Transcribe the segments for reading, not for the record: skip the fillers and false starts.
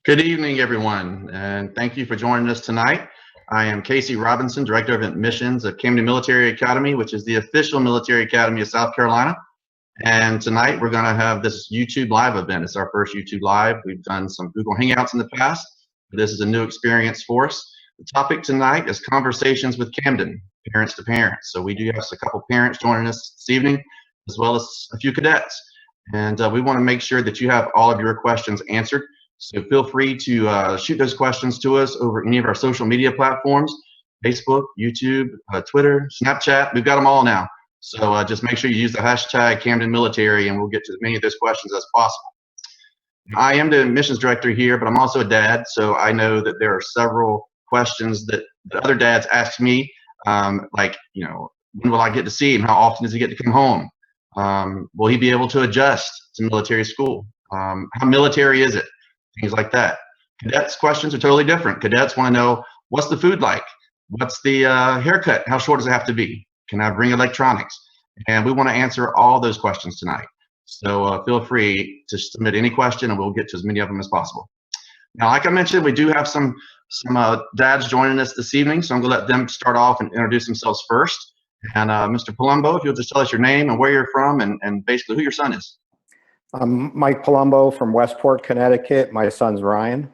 Good evening, everyone, and thank you for joining us tonight. I am Casey Robinson, Director of Admissions of Camden Military Academy, which is the official military academy of South Carolina. And tonight we're going to have this YouTube Live event. It's our first YouTube Live. We've done some Google Hangouts in the past, but this is a new experience for us. The topic tonight is conversations with Camden, parents to parents. So we do have a couple parents joining us this evening, as well as a few cadets. And we want to make sure that you have all of your questions answered. So feel free to shoot those questions to us over any of our social media platforms, Facebook, YouTube, Twitter, Snapchat. We've got them all now. So just make sure you use the hashtag Camden Military, and we'll get to as many of those questions as possible. I am the admissions director here, but I'm also a dad, so I know that there are several questions that the other dads ask me, like, when will I get to see him? How often does he get to come home? Will he be able to adjust to military school? How military is it? Things like that. Cadets' questions are totally different. Cadets want to know, what's the food like? What's the haircut? How short does it have to be? Can I bring electronics? And we want to answer all those questions tonight. So feel free to submit any question, and we'll get to as many of them as possible. Now, like I mentioned, we do have some dads joining us this evening, so I'm going to let them start off and introduce themselves first. And Mr. Palumbo, if you'll just tell us your name and where you're from, and basically who your son is. I'm Mike Palumbo from Westport, Connecticut. My son's Ryan,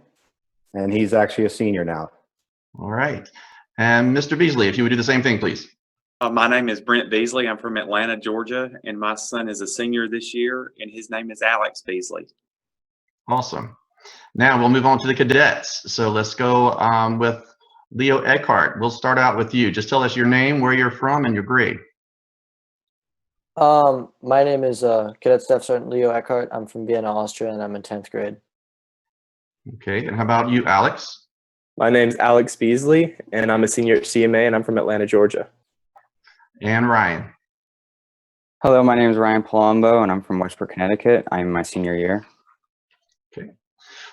and he's actually a senior now. All right. And Mr. Beasley, if you would do the same thing, please. My name is Brent Beasley. I'm from Atlanta, Georgia, and my son is a senior this year, and his name is Alex Beasley. Awesome. Now we'll move on to the cadets. So let's go with Leo Eckhart. We'll start out with you. Just tell us your name, where you're from, and your grade. My name is Cadet Staff Sergeant Leo Eckhart. I'm from Vienna, Austria, and I'm in 10th grade. Okay, and how about you, Alex? My name's Alex Beasley, and I'm a senior at CMA, and I'm from Atlanta, Georgia. And Ryan. Hello, my name is Ryan Palumbo, and I'm from Westport, Connecticut. I'm in my senior year. Okay.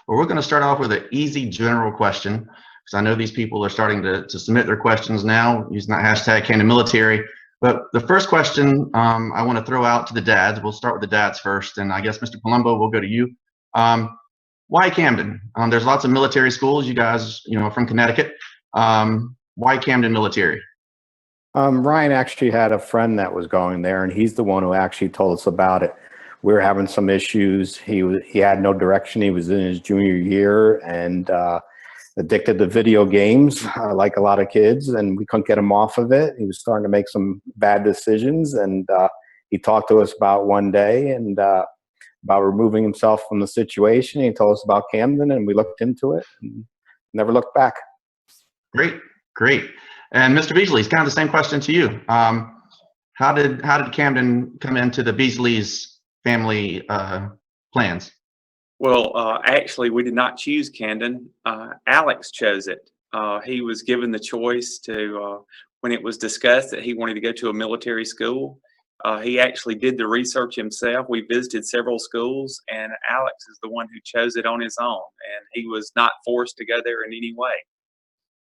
Well, we're going to start off with an easy general question, because I know these people are starting to submit their questions now using that hashtag Camden Military. But the first question I want to throw out to the dads, we'll start with the dads first, and I guess Mr. Palumbo, we'll go to you. Why Camden? There's lots of military schools, you guys, from Connecticut. Why Camden Military? Ryan actually had a friend that was going there, and he's the one who actually told us about it. We were having some issues. He had no direction. He was in his junior year and addicted to video games, like a lot of kids, and we couldn't get him off of it. He was starting to make some bad decisions, and he talked to us about one day and about removing himself from the situation. He told us about Camden, and we looked into it and never looked back. Great, great. And Mr. Beasley, it's kind of the same question to you. How did Camden come into the Beasley's family plans? Well, actually, we did not choose Camden. Alex chose it. He was given the choice to, when it was discussed that he wanted to go to a military school, he actually did the research himself. We visited several schools, and Alex is the one who chose it on his own, and he was not forced to go there in any way.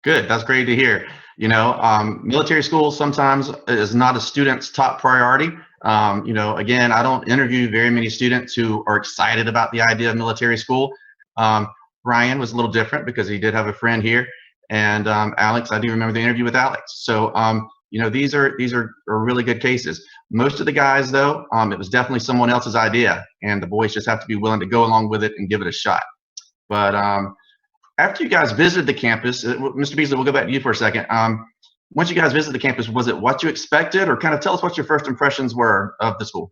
Good. That's great to hear. Military school sometimes is not a student's top priority. Again, I don't interview very many students who are excited about the idea of military school. Ryan was a little different because he did have a friend here, and Alex, I do remember the interview with Alex. So, these are really good cases. Most of the guys, though, it was definitely someone else's idea, and the boys just have to be willing to go along with it and give it a shot. But after you guys visited the campus, Mr. Beasley, we'll go back to you for a second. Once you guys visited the campus, was it what you expected, or kind of tell us what your first impressions were of the school?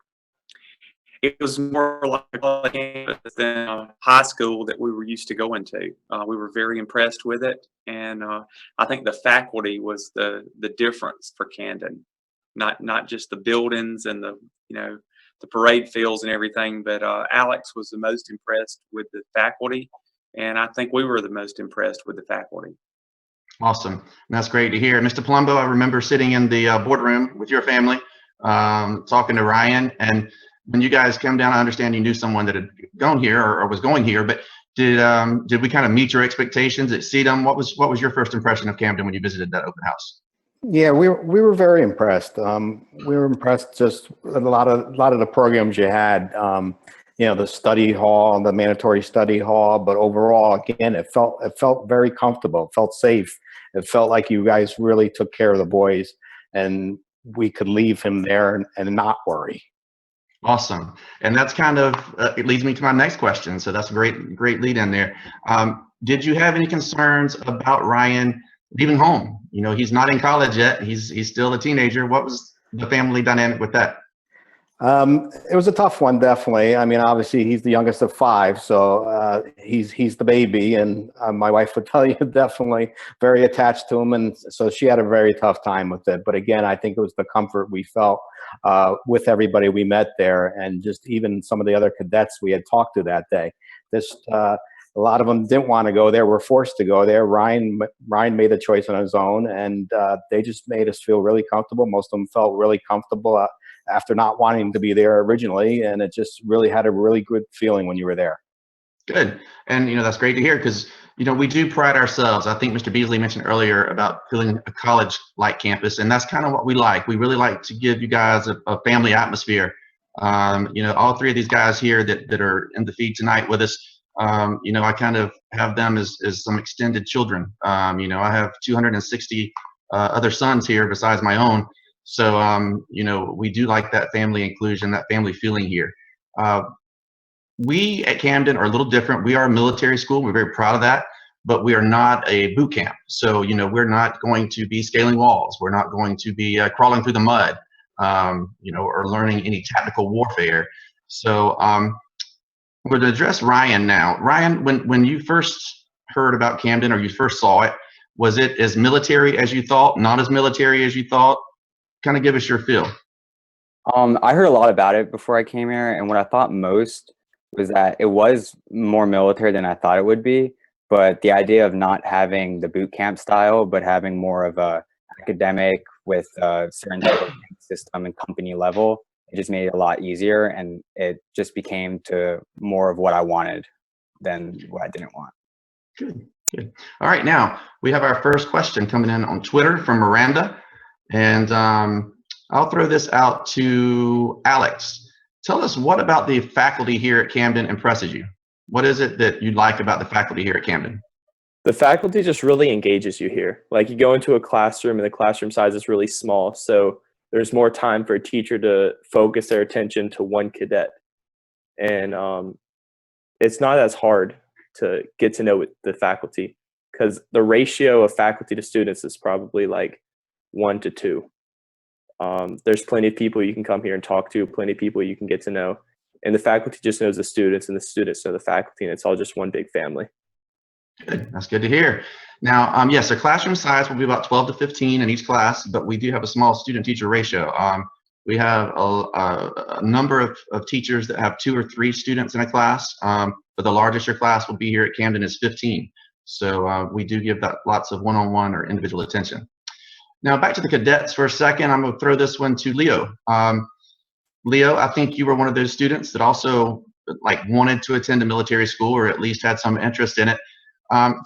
It was more like a campus than a high school that we were used to going to. We were very impressed with it, and I think the faculty was the difference for Camden. Not just the buildings and the parade fields and everything, but Alex was the most impressed with the faculty, and I think we were the most impressed with the faculty. Awesome. That's great to hear. Mr. Palumbo, I remember sitting in the boardroom with your family, talking to Ryan, and when you guys come down, I understand you knew someone that had gone here or was going here, but did we kind of meet your expectations, exceed them? What was your first impression of Camden when you visited that open house? Yeah, we were very impressed. We were impressed just with a lot of the programs you had. the study hall, the mandatory study hall, but overall, again, it felt very comfortable. It felt safe. It felt like you guys really took care of the boys, and we could leave him there and not worry. Awesome. And that's kind of, it leads me to my next question. So that's a great lead in there. Did you have any concerns about Ryan leaving home? He's not in college yet. He's still a teenager. What was the family dynamic with that? It was a tough one, definitely. I mean, obviously he's the youngest of 5, so he's the baby, and my wife would tell you definitely very attached to him, and so she had a very tough time with it. But again, I think it was the comfort we felt with everybody we met there, and just even some of the other cadets we had talked to that day. A lot of them didn't want to go there, were forced to go there. Ryan made the choice on his own, and they just made us feel really comfortable. Most of them felt really comfortable after not wanting to be there originally, and it just really had a really good feeling when you were there. Good. And that's great to hear, because we do pride ourselves. I think Mr. Beasley mentioned earlier about feeling a college-like campus, and that's kind of what we like. We really like to give you guys a family atmosphere. All 3 of these guys here that are in the feed tonight with us, I kind of have them as some extended children. I have 260 other sons here besides my own. So, we do like that family inclusion, that family feeling here. We at Camden are a little different. We are a military school. We're very proud of that, but we are not a boot camp. So, we're not going to be scaling walls. We're not going to be crawling through the mud, or learning any tactical warfare. So, we're going to address Ryan now. Ryan, when you first heard about Camden, or you first saw it, was it as military as you thought, not as military as you thought? Kind of give us your feel. I heard a lot about it before I came here, and what I thought most was that it was more military than I thought it would be. But the idea of not having the boot camp style, but having more of a academic with a certain type of system and company level, it just made it a lot easier, and it just became to more of what I wanted than what I didn't want. Good. All right, now we have our first question coming in on Twitter from Miranda. And I'll throw this out to Alex. Tell us, what about the faculty here at Camden impresses you? What is it that you like about the faculty here at Camden? The faculty just really engages you here. Like, you go into a classroom and the classroom size is really small. So there's more time for a teacher to focus their attention to one cadet. And it's not as hard to get to know the faculty, because the ratio of faculty to students is probably like 1 to 2. There's plenty of people you can come here and talk to, plenty of people you can get to know, and the faculty just knows the students, and the students know the faculty, and it's all just one big family. Good. That's good to hear. Now, yes, the classroom size will be about 12 to 15 in each class, but we do have a small student-teacher ratio. We have a number of teachers that have 2 or 3 students in a class, but the largest your class will be here at Camden is 15. So we do give that lots of one-on-one or individual attention. Now, back to the cadets for a second. I'm going to throw this one to Leo. Leo, I think you were one of those students that also wanted to attend a military school, or at least had some interest in it.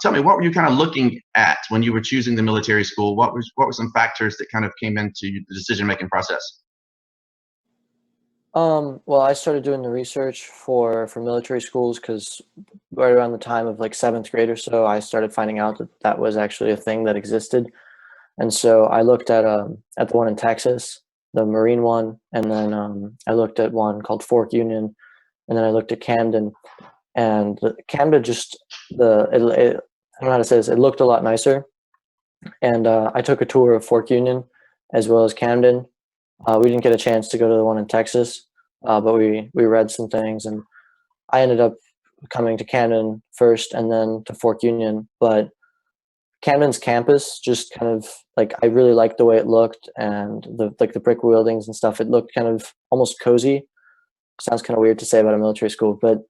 Tell me, what were you kind of looking at when you were choosing the military school? What were some factors that kind of came into the decision-making process? Well, I started doing the research for military schools because right around the time of like 7th grade or so, I started finding out that was actually a thing that existed. And so I looked at the one in Texas, the Marine one, and then I looked at one called Fork Union, and then I looked at Camden. And Camden just I don't know how to say this. It looked a lot nicer. And I took a tour of Fork Union as well as Camden. We didn't get a chance to go to the one in Texas, but we read some things, and I ended up coming to Camden first and then to Fork Union. But Camden's campus just kind of I really liked the way it looked, and the brick buildings and stuff. It looked kind of almost cozy. Sounds kind of weird to say about a military school, but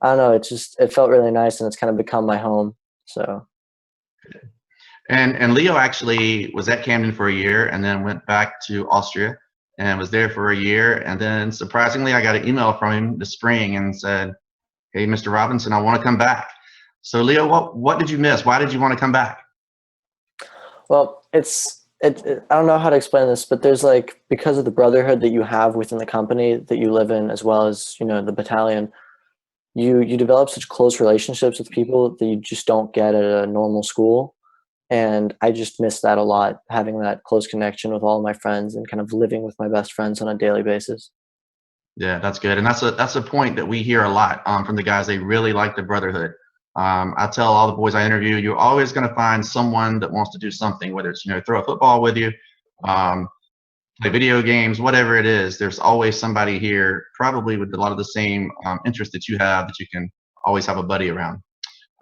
I don't know. It felt really nice, and it's kind of become my home. So. And Leo actually was at Camden for a year, and then went back to Austria and was there for a year. And then surprisingly, I got an email from him this spring and said, "Hey, Mr. Robinson, I want to come back." So Leo, what did you miss? Why did you want to come back? Well, it's I don't know how to explain this, but there's like, because of the brotherhood that you have within the company that you live in, as well as, the battalion, you develop such close relationships with people that you just don't get at a normal school. And I just miss that a lot, having that close connection with all of my friends and kind of living with my best friends on a daily basis. Yeah, that's good. And that's a point that we hear a lot from the guys. They really like the brotherhood. I tell all the boys I interview, you're always going to find someone that wants to do something, whether it's, throw a football with you, play video games, whatever it is. There's always somebody here, probably with a lot of the same interests that you have, that you can always have a buddy around.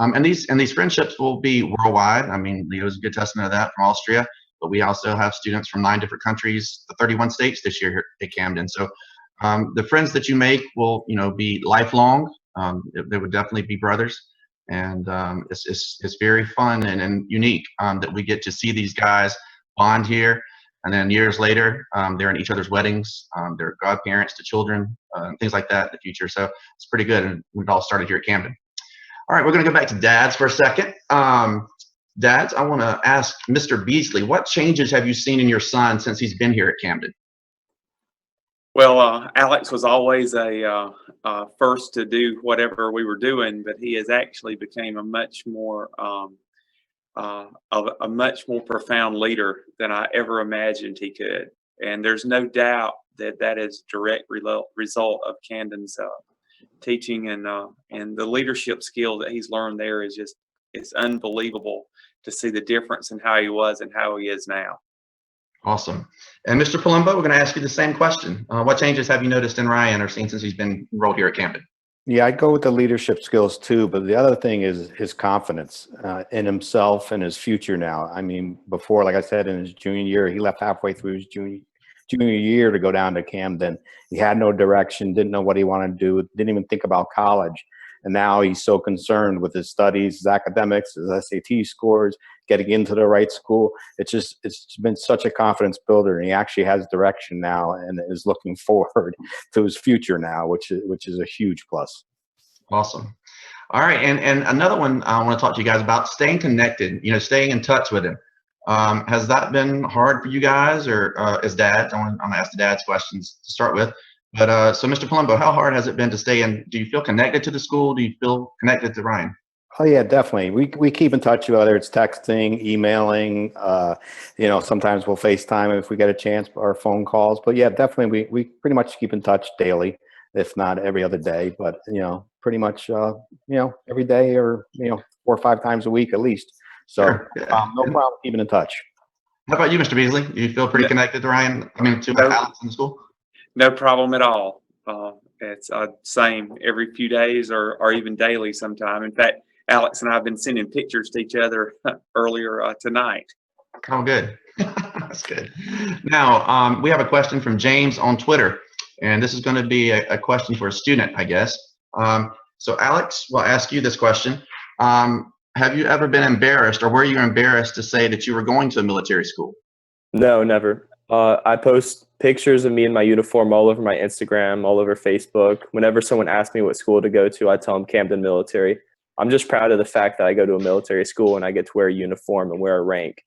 And these friendships will be worldwide. I mean, Leo's a good testament of that, from Austria, but we also have students from 9 different countries, the 31 states this year here at Camden. So the friends that you make will, be lifelong. They would definitely be brothers. And it's very fun and unique that we get to see these guys bond here. And then years later, they're in each other's weddings. They're godparents to children, things like that in the future. So it's pretty good. And we've all started here at Camden. All right, we're going to go back to dads for a second. Dads, I want to ask Mr. Beasley, what changes have you seen in your son since he's been here at Camden? Well, Alex was always a first to do whatever we were doing, but he has actually became a much more profound leader than I ever imagined he could. And there's no doubt that is direct result of Camden's teaching, and the leadership skill that he's learned there is it's unbelievable to see the difference in how he was and how he is now. Awesome. And Mr. Palumbo, we're going to ask you the same question. What changes have you noticed in Ryan or seen since he's been enrolled here at Camden? Yeah, I'd go with the leadership skills too, but the other thing is his confidence in himself and his future now. I mean, before, like I said, in his junior year, he left halfway through his junior year to go down to Camden. He had no direction, didn't know what he wanted to do, didn't even think about college. And now he's so concerned with his studies, his academics, his SAT scores, getting into the right school. It's been such a confidence builder, and he actually has direction now and is looking forward to his future now, which is a huge plus. Awesome. All right, and another one I want to talk to you guys about, staying connected, staying in touch with him. Has that been hard for you guys, or as dads? I'm going to ask the dads questions to start with. But so, Mr. Palumbo, how hard has it been to stay in? Do you feel connected to the school? Do you feel connected to Ryan? Oh yeah, definitely. We keep in touch, whether it's texting, emailing, sometimes we'll FaceTime if we get a chance, or phone calls. But yeah, definitely we pretty much keep in touch daily, if not every other day. But pretty much every day, or 4 or 5 times a week at least. So Sure. Yeah. no problem keeping in touch. How about you, Mr. Beasley? Do you feel pretty connected to Ryan? I mean, to Alex in the school? No problem at all. It's same every few days, or even daily sometime. In fact, Alex and I have been sending pictures to each other earlier tonight. Oh, good. That's good. Now, we have a question from James on Twitter, and this is going to be a question for a student, I guess. So, Alex, we'll ask you this question. Have you ever been embarrassed, or were you embarrassed to say that you were going to a military school? No, never. I post pictures of me in my uniform all over my Instagram, all over Facebook. Whenever someone asks me what school to go to, I tell them Camden Military. I'm just proud of the fact that I go to a military school and I get to wear a uniform and wear a rank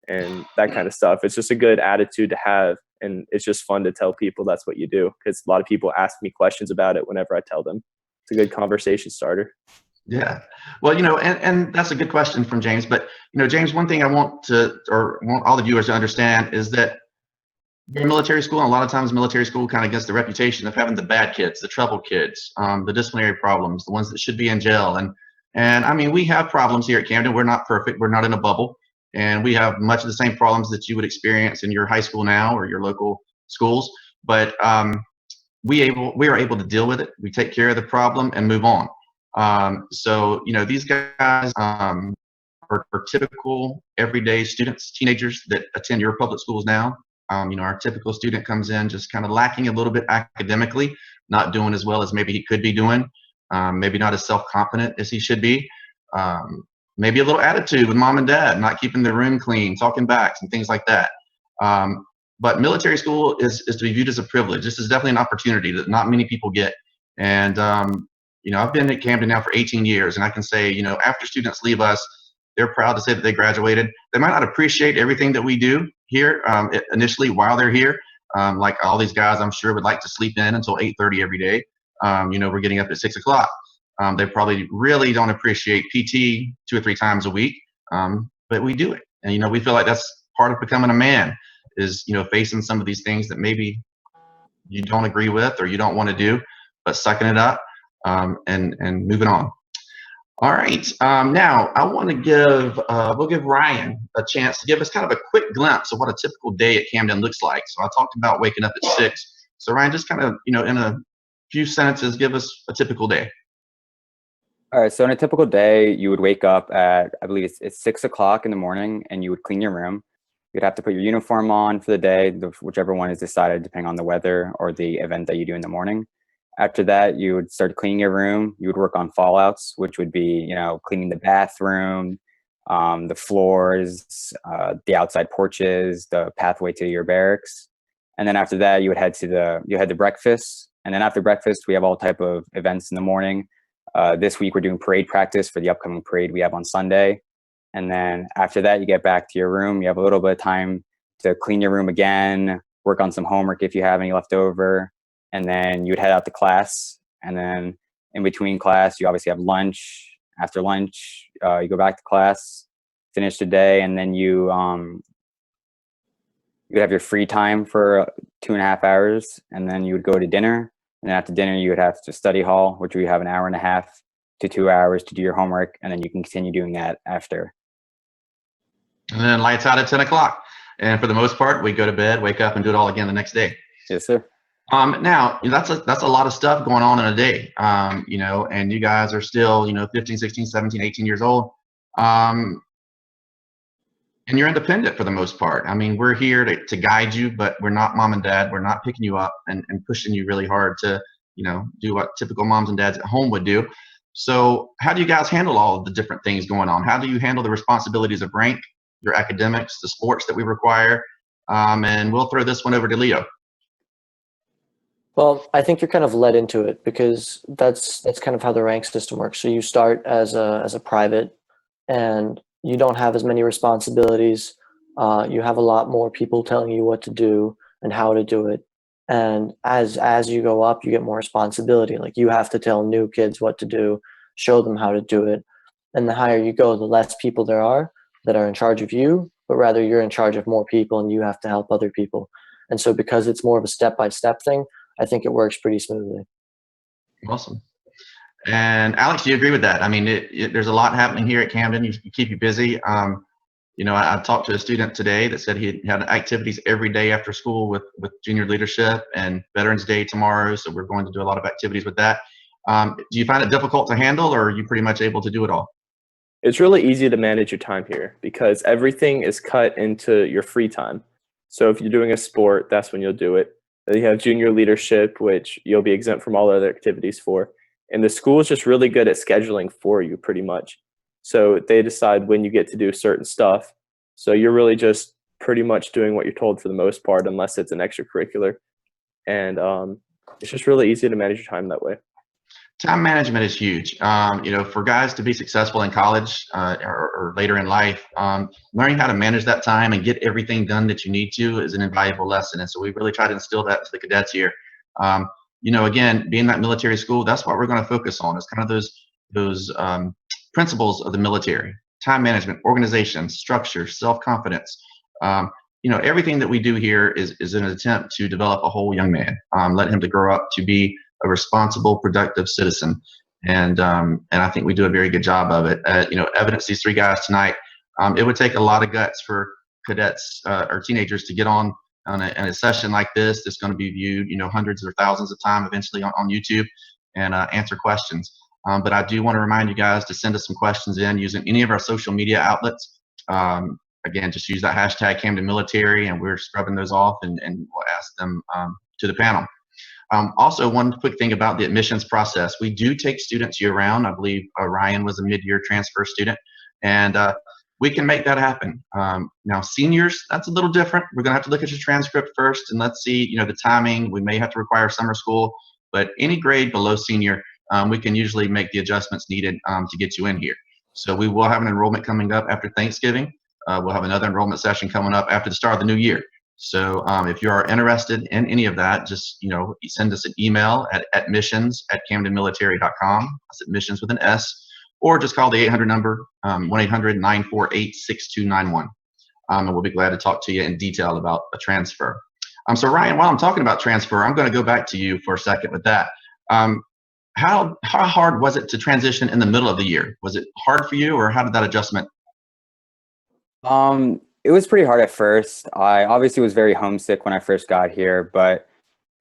and that kind of stuff. It's just a good attitude to have, and it's just fun to tell people that's what you do, because a lot of people ask me questions about it whenever I tell them. It's a good conversation starter. Yeah. Well, and that's a good question from James. But, James, one thing I want all the viewers to understand is that in military school, and a lot of times military school kind of gets the reputation of having the bad kids, the trouble kids, the disciplinary problems, the ones that should be in jail. And I mean, we have problems here at Camden. We're not perfect. We're not in a bubble. And we have much of the same problems that you would experience in your high school now or your local schools. But we are able to deal with it. We take care of the problem and move on. So, these guys are typical everyday students, teenagers that attend your public schools now. Our typical student comes in just kind of lacking a little bit academically, not doing as well as maybe he could be doing, maybe not as self-confident as he should be, maybe a little attitude with mom and dad, not keeping their room clean, talking backs and things like that. But military school is to be viewed as a privilege. This is definitely an opportunity that not many people get. And, I've been at Camden now for 18 years, and I can say, after students leave us, They're proud to say that they graduated. They might not appreciate everything that we do here initially while they're here. Like all these guys, I'm sure would like to sleep in until 8:30 every day. We're getting up at 6 o'clock. They probably really don't appreciate PT 2 or 3 times a week, but we do it. And, we feel like that's part of becoming a man is, facing some of these things that maybe you don't agree with or you don't want to do, but sucking it up and moving on. All right. Now I want to we'll give Ryan a chance to give us kind of a quick glimpse of what a typical day at Camden looks like. So I talked about waking up at 6. So Ryan, just kind of, in a few sentences, give us a typical day. All right. So on a typical day, you would wake up at, I believe it's 6 o'clock in the morning, and you would clean your room. You'd have to put your uniform on for the day, whichever one is decided depending on the weather or the event that you do in the morning. After that, you would start cleaning your room. You would work on fallouts, which would be, cleaning the bathroom, the floors, the outside porches, the pathway to your barracks. And then after that, you head to breakfast. And then after breakfast, we have all type of events in the morning. This week, we're doing parade practice for the upcoming parade we have on Sunday. And then after that, you get back to your room. You have a little bit of time to clean your room again, work on some homework if you have any left over. And then you would head out to class. And then in between class, you obviously have lunch. After lunch, you go back to class, finish the day, and then you would have your free time for 2.5 hours. And then you would go to dinner. And then after dinner, you would have to study hall, which we have 1.5 hours to 2 hours to do your homework. And then you can continue doing that after. And then lights out at 10 o'clock. And for the most part, we go to bed, wake up, and do it all again the next day. Yes, sir. Now that's a lot of stuff going on in a day, and you guys are still, 15, 16, 17, 18 years old. And you're independent for the most part. I mean, we're here to guide you, but we're not mom and dad. We're not picking you up and pushing you really hard to, do what typical moms and dads at home would do. So how do you guys handle all of the different things going on? How do you handle the responsibilities of rank, your academics, the sports that we require? And we'll throw this one over to Leo. Well, I think you're kind of led into it because that's kind of how the rank system works. So you start as a private, and you don't have as many responsibilities. You have a lot more people telling you what to do and how to do it. And as you go up, you get more responsibility. Like you have to tell new kids what to do, show them how to do it. And the higher you go, the less people there are that are in charge of you, but rather you're in charge of more people and you have to help other people. And so because it's more of a step-by-step thing, I think it works pretty smoothly. Awesome. And Alex, do you agree with that? I mean, there's a lot happening here at Camden. You keep you busy. I talked to a student today that said he had activities every day after school with junior leadership and Veterans Day tomorrow. So we're going to do a lot of activities with that. Do you find it difficult to handle, or are you pretty much able to do it all? It's really easy to manage your time here because everything is cut into your free time. So if you're doing a sport, that's when you'll do it. Then you have junior leadership, which you'll be exempt from all other activities for. And the school is just really good at scheduling for you pretty much. So they decide when you get to do certain stuff. So you're really just pretty much doing what you're told for the most part, unless it's an extracurricular. And it's just really easy to manage your time that way. Time management is huge. For guys to be successful in college or later in life, learning how to manage that time and get everything done that you need to is an invaluable lesson. And so we really try to instill that to the cadets here. Again, being that military school, that's what we're going to focus on. It's kind of those principles of the military: time management, organization, structure, self-confidence. Everything that we do here is an attempt to develop a whole young man, let him to grow up to be a responsible, productive citizen. And I think we do a very good job of it. Evidence these 3 guys tonight. It would take a lot of guts for cadets or teenagers to get on a session like this that's going to be viewed, hundreds or thousands of times eventually on YouTube, and answer questions. But I do want to remind you guys to send us some questions in using any of our social media outlets. Again, just use that hashtag Camden Military, and we're scrubbing those off and we'll ask them to the panel. Also, one quick thing about the admissions process: we do take students year round. I believe Ryan was a mid-year transfer student, and we can make that happen. Now, seniors, that's a little different. We're going to have to look at your transcript first, and let's see, the timing. We may have to require summer school, but any grade below senior, we can usually make the adjustments needed to get you in here. So we will have an enrollment coming up after Thanksgiving. We'll have another enrollment session coming up after the start of the new year. So if you are interested in any of that, just send us an email at admissions@camdenmilitary.com. That's admissions with an S, or just call the 800 number, 1-800-948-6291. And we'll be glad to talk to you in detail about a transfer. So Ryan, while I'm talking about transfer, I'm going to go back to you for a second with that. How hard was it to transition in the middle of the year? Was it hard for you, or how did that adjustment? It was pretty hard at first. I obviously was very homesick when I first got here, but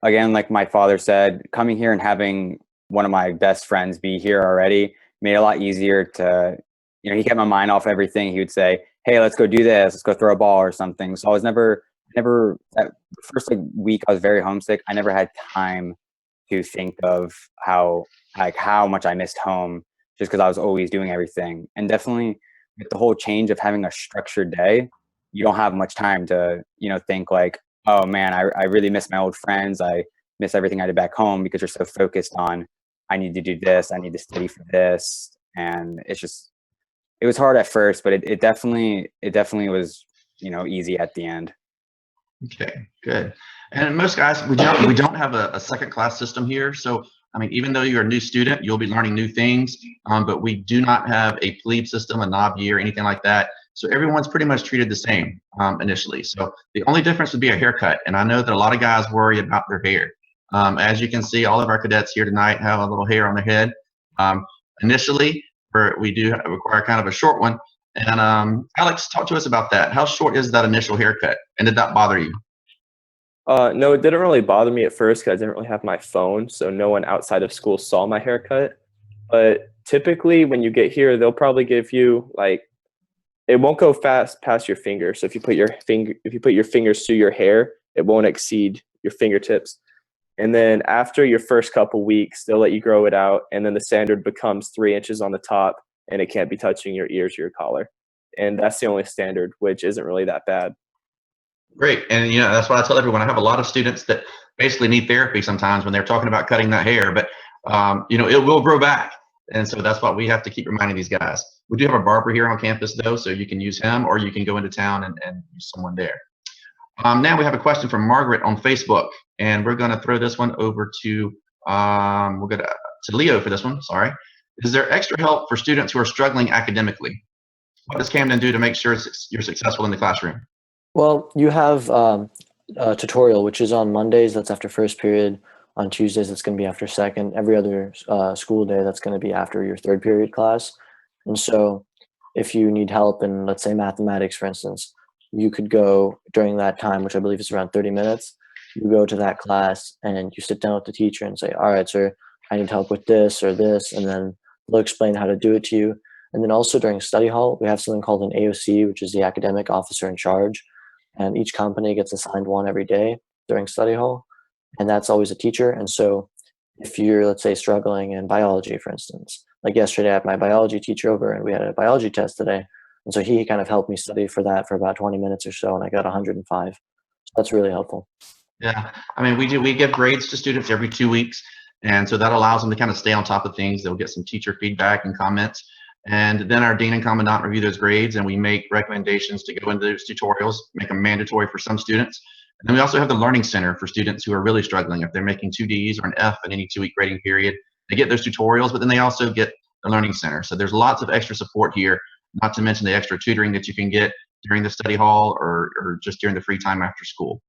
again, like my father said, coming here and having one of my best friends be here already made it a lot easier to, he kept my mind off everything. He would say, hey, let's go do this. Let's go throw a ball or something. So I was never, that first week I was very homesick. I never had time to think of how much I missed home, just because I was always doing everything. And definitely with the whole change of having a structured day, you don't have much time to, think like, oh man, I really miss my old friends. I miss everything I did back home, because you're so focused on, I need to do this, I need to study for this. And it was hard at first, but it definitely was, easy at the end. Okay, good. And most guys, we don't have a second class system here. So, even though you're a new student, you'll be learning new things, but we do not have a plebe system, a knob year, anything like that. So everyone's pretty much treated the same initially. So the only difference would be a haircut. And I know that a lot of guys worry about their hair. As you can see, all of our cadets here tonight have a little hair on their head. Initially, we do require kind of a short one. And Alex, talk to us about that. How short is that initial haircut? And did that bother you? No, it didn't really bother me at first, because I didn't really have my phone, so no one outside of school saw my haircut. But typically when you get here, they'll probably give you it won't go fast past your fingers. So if you put your fingers through your hair, it won't exceed your fingertips. And then after your first couple weeks, they'll let you grow it out, and then the standard becomes 3 inches on the top, and it can't be touching your ears or your collar. And that's the only standard, which isn't really that bad. Great. And that's why I tell everyone, I have a lot of students that basically need therapy sometimes when they're talking about cutting that hair, but it will grow back. And so that's why we have to keep reminding these guys. We do have a barber here on campus though, so you can use him, or you can go into town and use someone there. Now we have a question from Margaret on Facebook, and we're going to throw this one over to Leo for this one. Sorry. Is there extra help for students who are struggling academically? What does Camden do to make sure you're successful in the classroom? Well, you have a tutorial, which is on Mondays. That's after first period. On Tuesdays, that's going to be after second. Every other school day, that's going to be after your third period class. And so if you need help in, let's say, mathematics, for instance, you could go during that time, which I believe is around 30 minutes. You go to that class and you sit down with the teacher and say, all right, sir, I need help with this or this. And then they'll explain how to do it to you. And then also during study hall, we have something called an AOC, which is the academic officer in charge. And each company gets assigned one every day during study hall. And that's always a teacher. And so if you're, let's say, struggling in biology, for instance, like yesterday, I had my biology teacher over and we had a biology test today. And so he kind of helped me study for that for about 20 minutes or so. And I got 105. So that's really helpful. Yeah. We give grades to students every 2 weeks. And so that allows them to kind of stay on top of things. They'll get some teacher feedback and comments. And then our dean and commandant review those grades, and we make recommendations to go into those tutorials, make them mandatory for some students. And then we also have the Learning Center for students who are really struggling. If they're making 2 Ds or an F in any 2-week grading period, they get those tutorials, but then they also get the Learning Center. So there's lots of extra support here, not to mention the extra tutoring that you can get during the study hall or just during the free time after school.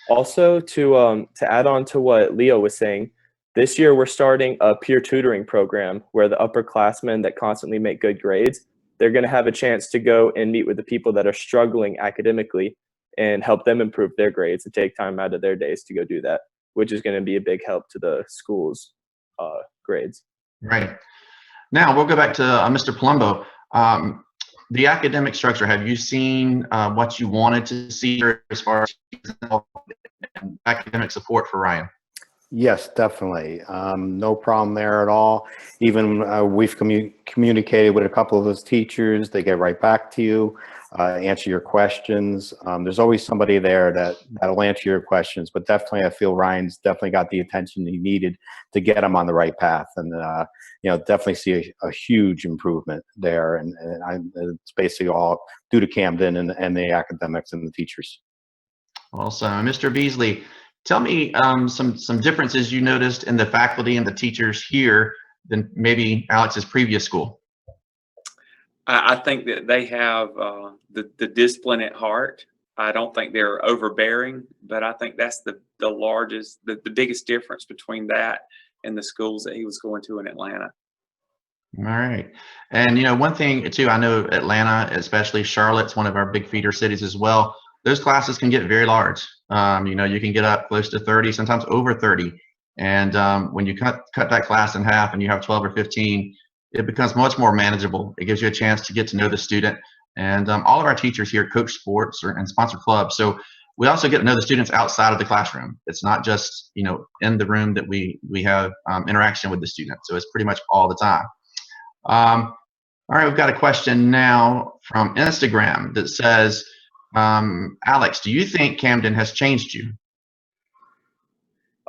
Also, to add on to what Leo was saying, this year we're starting a peer tutoring program where the upperclassmen that constantly make good grades, they're going to have a chance to go and meet with the people that are struggling academically and help them improve their grades and take time out of their days to go do that, which is going to be a big help to the school's grades. Right. Now we'll go back to Mr. Palumbo. The academic structure, have you seen what you wanted to see as far as academic support for Ryan? Yes, definitely. No problem there at all. Even we've communicated with a couple of those teachers. They get right back to you. answer your questions. There's always somebody there that'll answer your questions, but definitely I feel Ryan's definitely got the attention he needed to get him on the right path. And, definitely see a huge improvement there. And it's basically all due to Camden and the academics and the teachers. Awesome. Mr. Beasley, tell me some differences you noticed in the faculty and the teachers here than maybe Alex's previous school. I think that they have the discipline at heart. I don't think they're overbearing, but I think that's the biggest difference between that and the schools that he was going to in Atlanta. All right. And, one thing too, I know Atlanta, especially Charlotte's one of our big feeder cities as well. Those classes can get very large. You can get up close to 30, sometimes over 30. And when you cut that class in half and you have 12 or 15, it becomes much more manageable. It gives you a chance to get to know the student. And all of our teachers here coach sports and sponsor clubs. So we also get to know the students outside of the classroom. It's not just, in the room that we have interaction with the students. So it's pretty much all the time. All right, we've got a question now from Instagram that says, Alex, do you think Camden has changed you?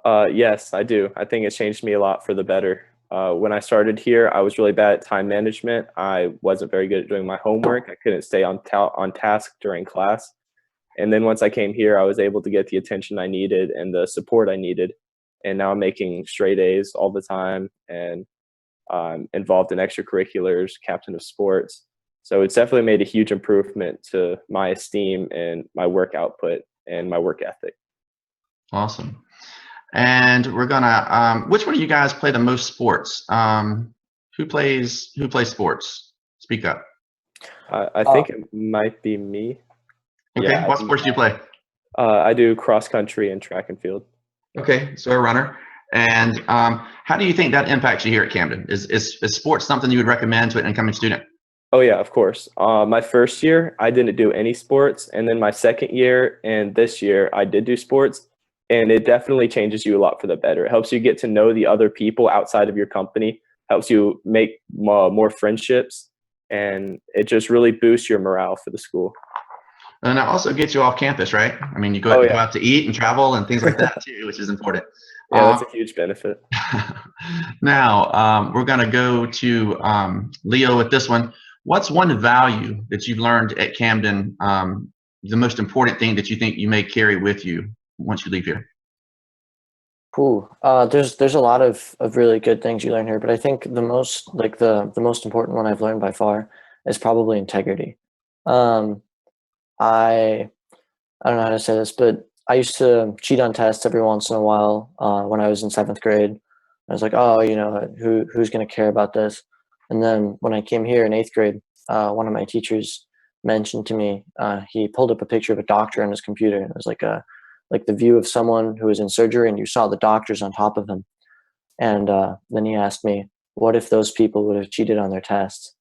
Yes, I do. I think it's changed me a lot for the better. When I started here, I was really bad at time management. I wasn't very good at doing my homework. I couldn't stay on task during class. And then once I came here, I was able to get the attention I needed and the support I needed. And now I'm making straight A's all the time and involved in extracurriculars, captain of sports. So it's definitely made a huge improvement to my esteem and my work output and my work ethic. Awesome. And we're gonna, which one of you guys play the most sports? Who plays sports? Speak up. I think it might be me. Okay, Yeah, what sports do you play? I do cross country and track and field. Okay, so a runner. And how do you think that impacts you here at Camden? Is sports something you would recommend to an incoming student? Oh yeah, of course. My first year, I didn't do any sports. And then my second year and this year, I did do sports. And it definitely changes you a lot for the better. It helps you get to know the other people outside of your company, helps you make more friendships, and it just really boosts your morale for the school. And it also gets you off campus, right? I mean, you go out to eat and travel and things like that too, which is important. Yeah, that's a huge benefit. Now, we're going to go to Leo with this one. What's one value that you've learned at Camden, the most important thing that you think you may carry with you once you leave here? Cool. There's a lot of really good things you learn here, but I think the most the most important one I've learned by far is probably integrity. I don't know how to say this, but I used to cheat on tests every once in a while when I was in 7th grade. I was like, oh, who's going to care about this? And then when I came here in 8th grade, one of my teachers mentioned to me, he pulled up a picture of a doctor on his computer, and it was like the view of someone who was in surgery, and you saw the doctors on top of him. And then he asked me, what if those people would have cheated on their tests?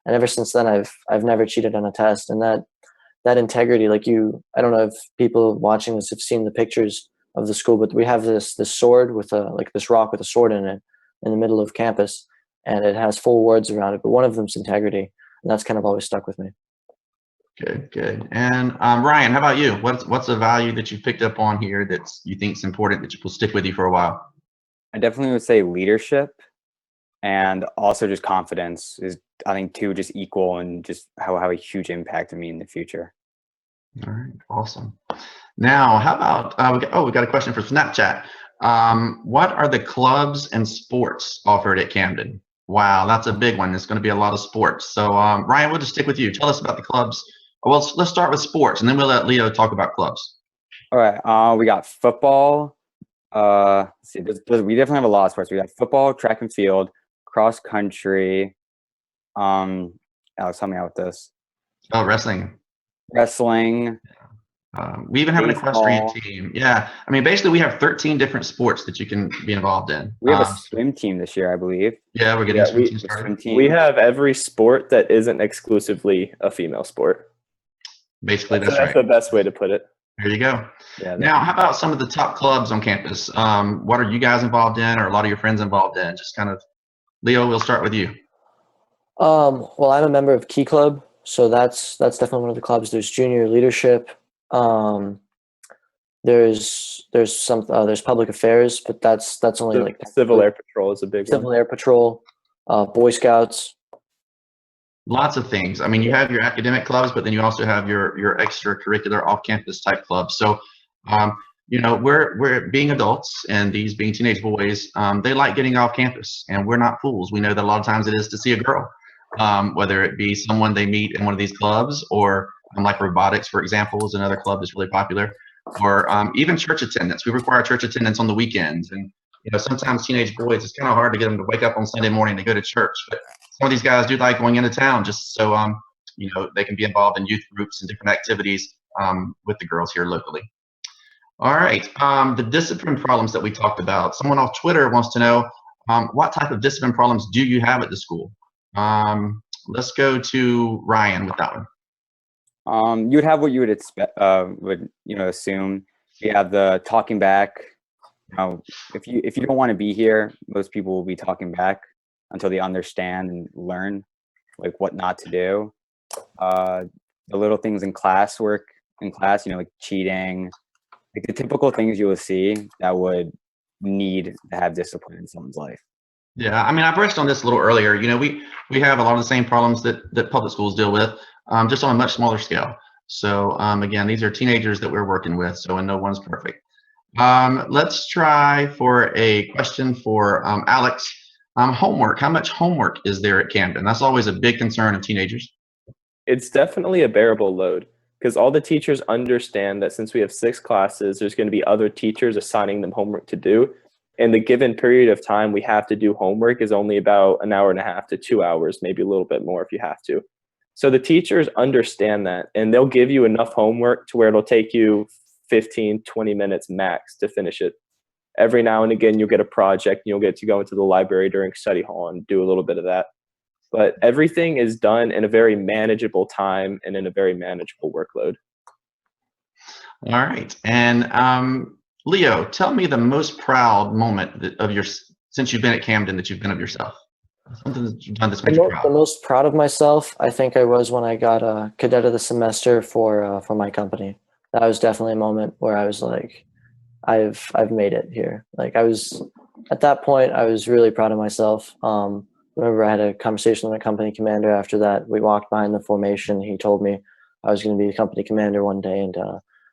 And ever since then, I've never cheated on a test. And that integrity, I don't know if people watching this have seen the pictures of the school, but we have this sword with this rock with a sword in it in the middle of campus, and it has 4 words around it, but one of them's integrity, and that's kind of always stuck with me. Good. And Ryan, how about you? What's a value that you picked up on here that you think is important that will stick with you for a while? I definitely would say leadership, and also just confidence is, I think, two just equal and just how a huge impact on me in the future. All right, awesome. Now, how about we got a question for Snapchat. What are the clubs and sports offered at Camden? Wow, that's a big one. There's going to be a lot of sports. So Ryan, we'll just stick with you. Tell us about the clubs. Well, let's start with sports, and then we'll let Leo talk about clubs. All right, we got football. Let's see, we definitely have a lot of sports. We got football, track and field, cross country. Alex, help me out with this. Oh, wrestling. We even have an equestrian team. Yeah, I mean, basically, we have 13 different sports that you can be involved in. We have a swim team this year, I believe. Yeah, we're getting swim team started. We have every sport that isn't exclusively a female sport. Basically, that's right. That's the best way to put it. There you go. Yeah. Now, how about some of the top clubs on campus? What are you guys involved in, or a lot of your friends involved in? Just kind of, Leo, we'll start with you. Well, I'm a member of Key Club, So that's definitely one of the clubs. There's junior leadership. There's public affairs, but that's only like Civil Air Patrol is a big one. Civil Air Patrol, Boy Scouts. Lots of things. I mean, you have your academic clubs, but then you also have your extracurricular off-campus type clubs. So, you know, we're being adults and these being teenage boys, they like getting off campus, and we're not fools. We know that a lot of times it is to see a girl, whether it be someone they meet in one of these clubs, or like robotics, for example, is another club that's really popular, or even church attendance. We require church attendance on the weekends, and you know, sometimes teenage boys, it's kind of hard to get them to wake up on Sunday morning to go to church, but some of these guys do like going into town just so you know, they can be involved in youth groups and different activities with the girls here locally. All right, the discipline problems that we talked about. Someone off Twitter wants to know what type of discipline problems do you have at the school? Let's go to Ryan with that one. You would have what you would expect, assume. You have the talking back. You know, if you don't want to be here, most people will be talking back until they understand and learn like what not to do. The little things in class, you know, like cheating, like the typical things you will see that would need to have discipline in someone's life. Yeah, I mean, I brushed on this a little earlier. You know, we have a lot of the same problems that public schools deal with, just on a much smaller scale. So again, these are teenagers that we're working with, so and no one's perfect. Let's try for a question for Alex. Homework. How much homework is there at Camden? That's always a big concern of teenagers. It's definitely a bearable load because all the teachers understand that since we have 6 classes, there's going to be other teachers assigning them homework to do. And the given period of time we have to do homework is only about an hour and a half to 2 hours, maybe a little bit more if you have to. So the teachers understand that, and they'll give you enough homework to where it'll take you 15, 20 minutes max to finish it. Every now and again, you'll get a project, and you'll get to go into the library during study hall and do a little bit of that. But everything is done in a very manageable time and in a very manageable workload. All right. And Leo, tell me the most proud moment of since you've been at Camden that you've been of yourself. Something that you've done that's made you proud. The most proud of myself, I think I was when I got a cadet of the semester for my company. That was definitely a moment where I was like, I've made it here. Like at that point, I was really proud of myself. Remember I had a conversation with my company commander after that. We walked behind the formation. He told me I was going to be the company commander one day, and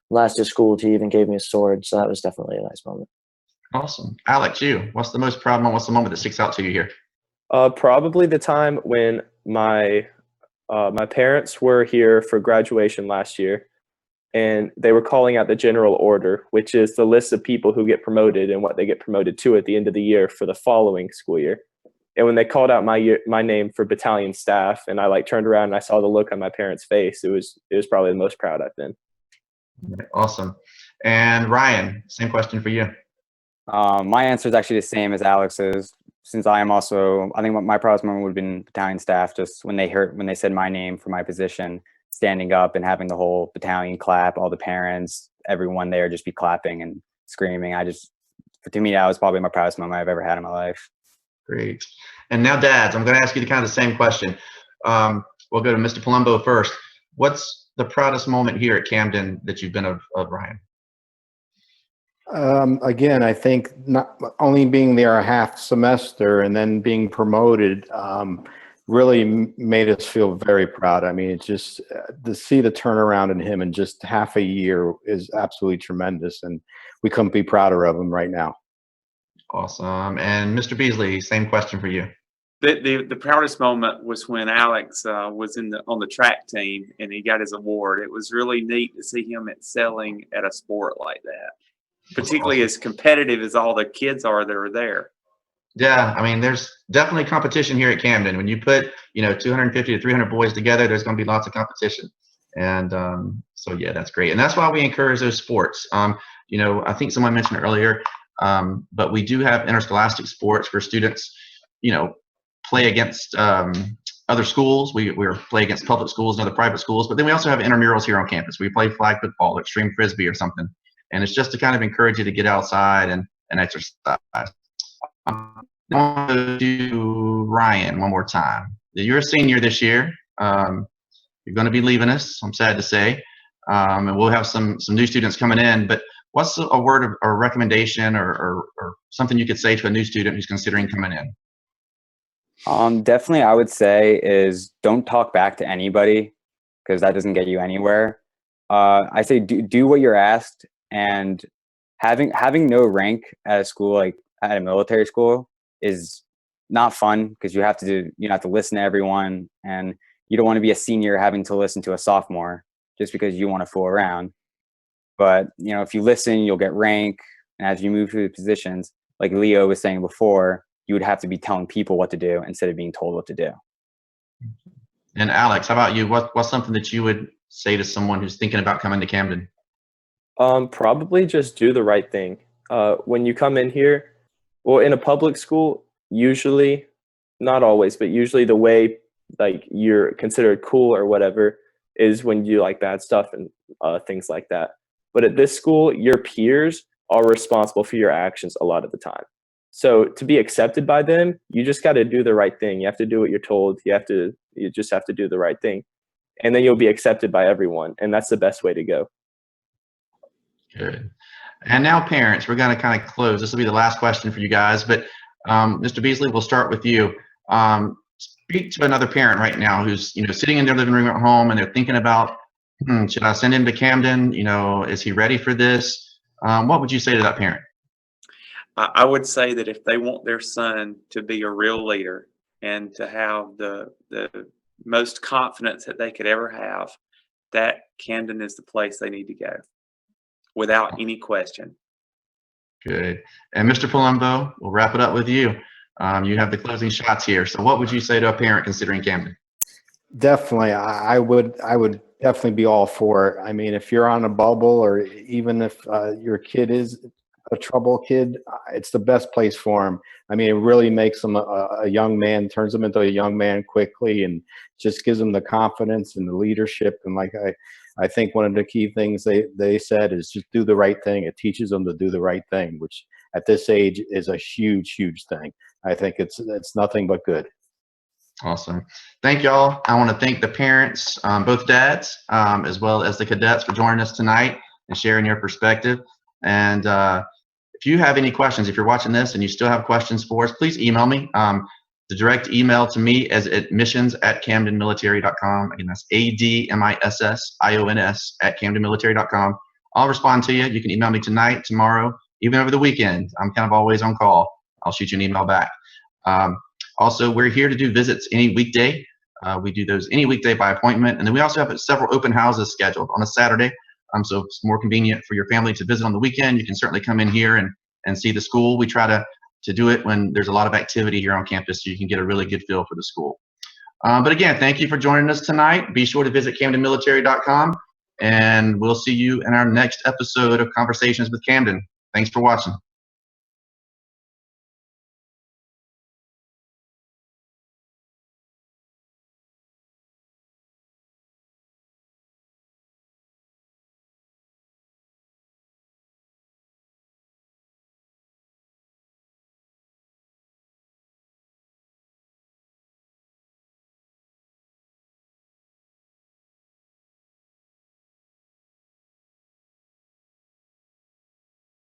last year of school, he even gave me a sword. So that was definitely a nice moment. Awesome. Alex, what's the most proud moment? What's the moment that sticks out to you here? Probably the time when my parents were here for graduation last year, and they were calling out the general order, which is the list of people who get promoted and what they get promoted to at the end of the year for the following school year. And when they called out my name for battalion staff, and I turned around and I saw the look on my parents' face, it was probably the most proud I've been. Awesome. And Ryan, same question for you. My answer is actually the same as Alex's. Since I am also, I think my proudest moment would have been battalion staff, just when they said my name for my position, standing up and having the whole battalion clap, all the parents, everyone there just be clapping and screaming. To me, that was probably my proudest moment I've ever had in my life. Great. And now, dads, I'm going to ask you the same question. We'll go to Mr. Palumbo first. What's the proudest moment here at Camden that you've been of Ryan? Again, I think not only being there a half semester and then being promoted really made us feel very proud. I mean, it's just to see the turnaround in him in just half a year is absolutely tremendous, and we couldn't be prouder of him right now. Awesome. And Mr. Beasley, same question for you. The proudest moment was when Alex was on the track team and he got his award. It was really neat to see him excelling at a sport like that, particularly as competitive as all the kids are that are there. Yeah, I mean, there's definitely competition here at Camden. When you put 250 to 300 boys together, there's going to be lots of competition. And so yeah, that's great. And that's why we encourage those sports. I think someone mentioned earlier, but we do have interscholastic sports where students play against other schools. We play against public schools and other private schools, but then we also have intramurals here on campus. We play flag football, extreme frisbee or something. And it's just to kind of encourage you to get outside and exercise. I want to do Ryan one more time. You're a senior this year. you're going to be leaving us, I'm sad to say, and we'll have some new students coming in. But what's a word of, or recommendation or something you could say to a new student who's considering coming in? Definitely, I would say is don't talk back to anybody, because that doesn't get you anywhere. I say do what you're asked, and having no rank at a school, like at a military school, is not fun, because you have to listen to everyone, and you don't want to be a senior having to listen to a sophomore just because you want to fool around. But if you listen, you'll get rank, and as you move through the positions, like Leo was saying before, you would have to be telling people what to do instead of being told what to do. And Alex, how about you? What's something that you would say to someone who's thinking about coming to Camden? Probably just do the right thing. When you come in here, well, in a public school, usually, not always, but usually the way like you're considered cool or whatever is when you do like bad stuff and things like that. But at this school, your peers are responsible for your actions a lot of the time. So to be accepted by them, you just got to do the right thing. You have to do what you're told. You just have to do the right thing, and then you'll be accepted by everyone. And that's the best way to go. Good. And now, parents, we're going to kind of close. This will be the last question for you guys. But Mr. Beasley, we'll start with you. Speak to another parent right now who's sitting in their living room at home and they're thinking about, should I send him to Camden? Is he ready for this? What would you say to that parent? I would say that if they want their son to be a real leader and to have the most confidence that they could ever have, that Camden is the place they need to go, without any question. Good. And Mr. Palumbo, we'll wrap it up with you. You have the closing shots here. So what would you say to a parent considering Camden? Definitely, I would definitely be all for it. I mean, if you're on a bubble, or even if your kid is a trouble kid, it's the best place for him. I mean, it really makes him a young man, turns him into a young man quickly, and just gives him the confidence and the leadership. And like I think one of the key things they said is just do the right thing. It teaches them to do the right thing, which at this age is a huge thing. I think it's nothing but good. Awesome. Thank y'all. I want to thank the parents, both dads, as well as the cadets, for joining us tonight and sharing your perspective. And if you have any questions, if you're watching this and you still have questions for us, please email me. The direct email to me is admissions@camdenmilitary.com. Again, that's ADMISSIONS@camdenmilitary.com. I'll respond to you. You can email me tonight, tomorrow, even over the weekend. I'm kind of always on call. I'll shoot you an email back. Also, we're here to do visits any weekday. We do those any weekday by appointment. And then we also have several open houses scheduled on a Saturday. So if it's more convenient for your family to visit on the weekend, you can certainly come in here and see the school. We try to do it when there's a lot of activity here on campus, so you can get a really good feel for the school. But again, thank you for joining us tonight. Be sure to visit camdenmilitary.com, and we'll see you in our next episode of Conversations with Camden. Thanks for watching.